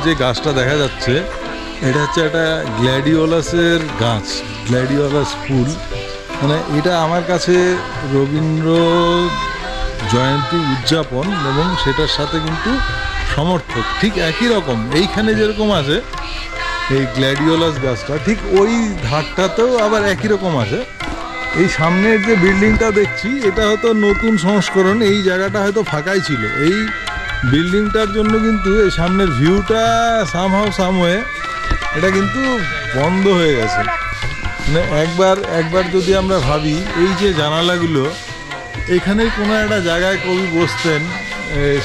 যে গাছটা দেখা যাচ্ছে এটা হচ্ছে একটা গ্ল্যাডিওলাসের গাছ, গ্ল্যাডিওলাস ফুল। মানে এটা আমার কাছে রবীন্দ্র জয়ন্তী উদযাপন এবং সেটার সাথে কিন্তু সমর্থক ঠিক একই রকম। এইখানে যেরকম আছে এই গ্ল্যাডিওলাস গাছটা, ঠিক ওই ধারটাতেও আবার একই রকম আছে। এই সামনের যে বিল্ডিংটা দেখছি এটা হয়তো নতুন সংস্করণ, এই জায়গাটা হয়তো ফাঁকাই ছিল। এই বিল্ডিংটার জন্য কিন্তু এই সামনের ভিউটা সামওয়ে এটা কিন্তু বন্ধ হয়ে গেছে। মানে একবার যদি আমরা ভাবি এই যে জানালাগুলো, এখানেই কোনো একটা জায়গায় কবি বসতেন,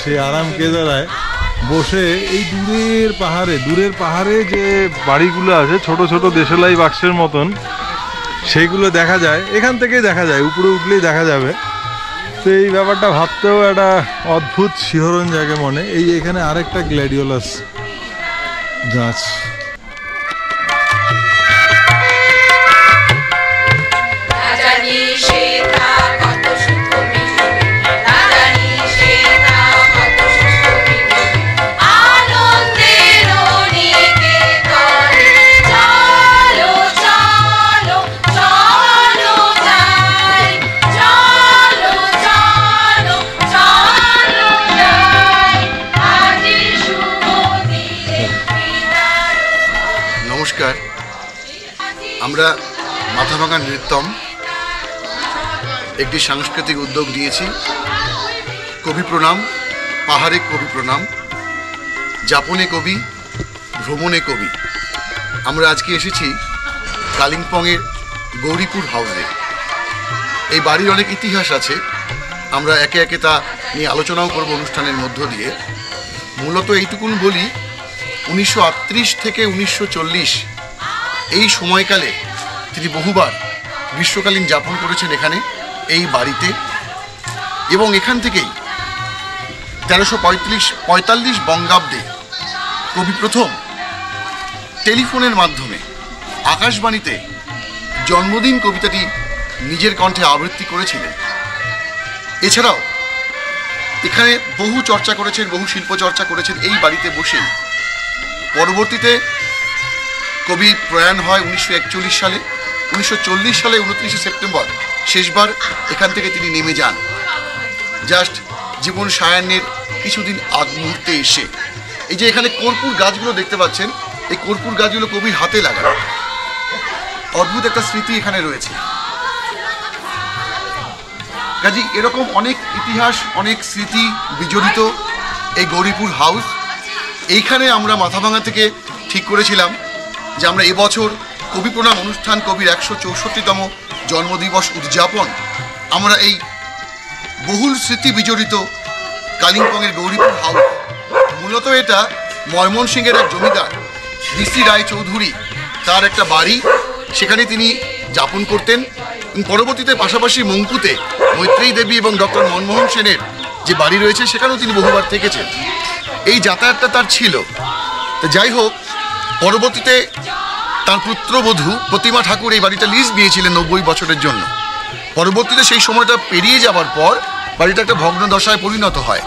সে আরাম কেদারায় বসে এই দূরের পাহাড়ে যে বাড়িগুলো আছে ছোট ছোট দেশলাই বাক্সের মতন, সেইগুলো দেখা যায়, এখান থেকেই দেখা যায়, উপরে উঠলেই দেখা যাবে। তো এই ব্যাপারটা ভাবতেও একটা অদ্ভুত শিহরণ জাগে মনে। এই এখানে আরেকটা গ্ল্যাডিওলাস গাছ। নমস্কার, আমরা মাথাভাঙা নৃত্যম একটি সাংস্কৃতিক উদ্যোগ নিয়েছি। কবি প্রণাম, পাহাড়ে কবি প্রণাম, যাপনে কবি, ভ্রমণে কবি। আমরা আজকে এসেছি কালিম্পংয়ের গৌরীপুর হাউসে। এই বাড়ির অনেক ইতিহাস আছে, আমরা একে একে তা নিয়ে আলোচনাও করব অনুষ্ঠানের মধ্য দিয়ে। মূলত এইটুকুন বলি, 1938 থেকে 1940 এই সময়কালে তিনি বহুবার গ্রীষ্মকালীন যাপন করেছেন এখানে এই বাড়িতে। এবং এখান থেকেই 1345 বঙ্গাব্দে কবি প্রথম টেলিফোনের মাধ্যমে আকাশবাণীতে জন্মদিন কবিতাটি নিজের কণ্ঠে আবৃত্তি করেছিলেন। এছাড়াও এখানে বহু চর্চা করেছেন, বহু শিল্প চর্চা করেছেন এই বাড়িতে বসেই। পরবর্তীতে কবি প্রয়াণ হয় 1941 সালে। 1940 সালে 29শে সেপ্টেম্বর শেষবার এখান থেকে তিনি নেমে যান, জাস্ট জীবন সায়ান্নের কিছুদিন আগ মুহূর্তে এসে। এই যে এখানে কর্পূর গাছগুলো দেখতে পাচ্ছেন, এই কর্পূর গাছগুলো কবির হাতে লাগানো। অদ্ভুত একটা স্মৃতি এখানে রয়েছে। কাজী এরকম অনেক ইতিহাস, অনেক স্মৃতি বিজড়িত এই গৌরীপুর হাউস। এইখানে আমরা মাথাভাঙা থেকে ঠিক করেছিলাম যে আমরা এবছর কবি প্রণাম অনুষ্ঠান, কবির 164তম জন্মদিবস উদযাপন আমরা এই বহুল স্মৃতি বিজড়িত কালিম্পংয়ের গৌরীপুর হাউস। মূলত এটা ময়মনসিংহের এক জমিদার ঋষি রায় চৌধুরী, তার একটা বাড়ি, সেখানে তিনি যাপন করতেন। পরবর্তীতে পাশাপাশি মঙ্কুতে মৈত্রেয়ী দেবী এবং ডক্টর মনমোহন সেনের যে বাড়ি রয়েছে সেখানেও তিনি বহুবার থেকেছেন। এই যাতায়াতটা তার ছিল। তো যাই হোক, পরবর্তীতে তার পুত্রবধূ প্রতিমা ঠাকুর এই বাড়িটা লিজ দিয়েছিলেন 90 বছরের জন্য। পরবর্তীতে সেই সময়টা পেরিয়ে যাওয়ার পর বাড়িটা একটা ভগ্নদশায় পরিণত হয়।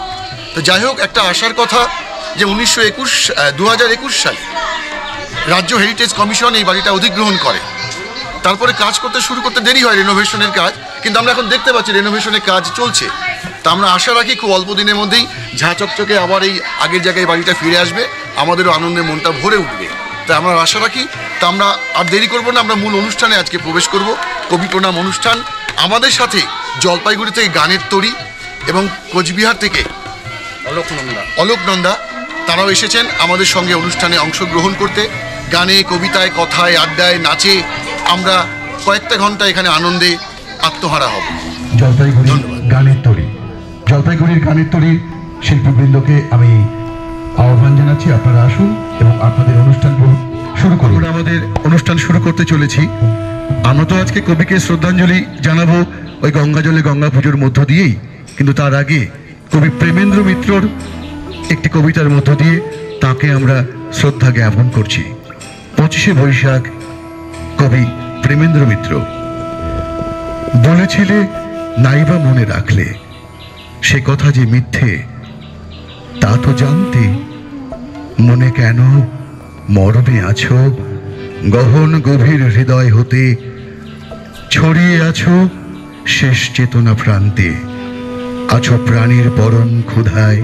তো যাই হোক, একটা আশার কথা যে 2021 সালে রাজ্য হেরিটেজ কমিশন এই বাড়িটা অধিগ্রহণ করে। তারপরে কাজ শুরু করতে দেরি হয়, রেনোভেশনের কাজ, কিন্তু আমরা এখন দেখতে পাচ্ছি রেনোভেশনের কাজ চলছে। তা আমরা আশা রাখি খুব অল্প দিনের মধ্যেই ঝাঁ চকচকে আবার এই আগের জায়গায় বাড়িটা ফিরে আসবে, আমাদেরও আনন্দে মনটা ভরে উঠবে। তাই আমরা আশা রাখি। তা আমরা আর দেরি করবো না, আমরা মূল অনুষ্ঠানে আজকে প্রবেশ করব। কবি প্রণাম অনুষ্ঠান। আমাদের সাথে জলপাইগুড়ি থেকে গানের তরী এবং কোচবিহার থেকে অলোক নন্দা, তারাও এসেছেন আমাদের সঙ্গে অনুষ্ঠানে অংশগ্রহণ করতে। গানে, কবিতায়, কথায়, আড্ডায়, নাচে আমরা কয়েকটা ঘন্টা এখানে আনন্দে আত্মহারা হব। জলপাইগুড়ির গানের তরী শিল্পীবৃন্দকে আমি আহ্বান জানাচ্ছি, আপনারা আসুন এবং আপনাদের অনুষ্ঠান শুরু করুন। আমাদের অনুষ্ঠান শুরু করতে চলেছি। আমরা তো আজকে কবিকে শ্রদ্ধাঞ্জলি জানাবো ওই গঙ্গাজলে গঙ্গা পুজোর মধ্য দিয়েই, কিন্তু তার আগে কবি প্রেমেন্দ্র মিত্রর একটি কবিতার মধ্য দিয়ে তাকে আমরা শ্রদ্ধা জ্ঞাপন করছি। 25শে বৈশাখ কবি প্রেমেন্দ্র মিত্র বলেছিলে, নাইবা মনে রাখলে সে কথা যে মিথ্যে তা তো জানতে, মনে কেন মরমে আছো, গহন গভীর হৃদয় হতে ছড়িয়ে আছো শেষ চেতনা প্রান্তে, আছো প্রাণীর পরম ক্ষুধায়,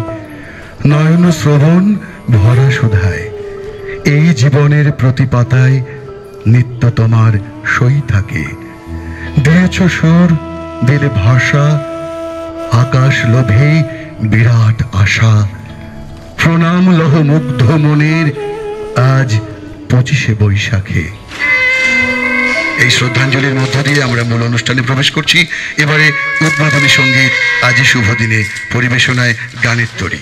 নয়ন শ্রবণ ভরা সুধায়। এই জীবনের প্রতি পাতায় নিত্য তোমার সই থাকে। দিয়েছ সুর, দিলে ভাষা, আকাশ লোভে বিরাট আশা। প্রণাম লহ মুগ্ধ মনের আজ 25শে বৈশাখে। এই শ্রদ্ধাঞ্জলির মধ্য দিয়ে আমরা মূল অনুষ্ঠানে প্রবেশ করছি। এবারে উদ্বোধনী সঙ্গীত আজি শুভ দিনে পরিবেশনায় গানের তরী।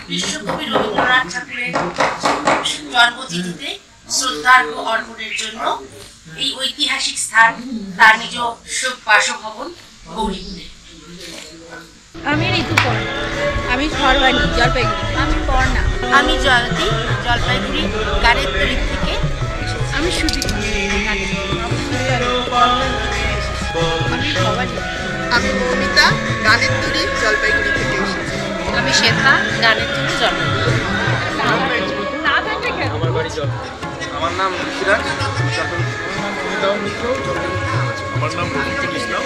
বিশ্বকবি রবীন্দ্রনাথ ঠাকুরের জন্মতিথিতে শ্রদ্ধার্ঘ্য অর্পণের জন্য এই ঐতিহাসিক স্থান তার নিজ বাসভবন গৌরীপুরে। আমি ঋতুপর্ণ, আমি সর্বাণী জলপাইগুড়ি, আমি পর্ণা, আমি জয়ন্তী জলপাইগুড়ি গানের তরী থেকে, আমি সুদীপ, আমি ভবানী, আমি মৌমিতা গানের তরী জলপাইগুড়ি থেকে এসেছি। আমি শ্বেতা গানের তরী জলপাইগুড়ি। আমার বাড়ি জলপাইগুড়ি। আমার নাম ঋষিরাজ, আমার নাম রবীন্দ্র ইসলাম।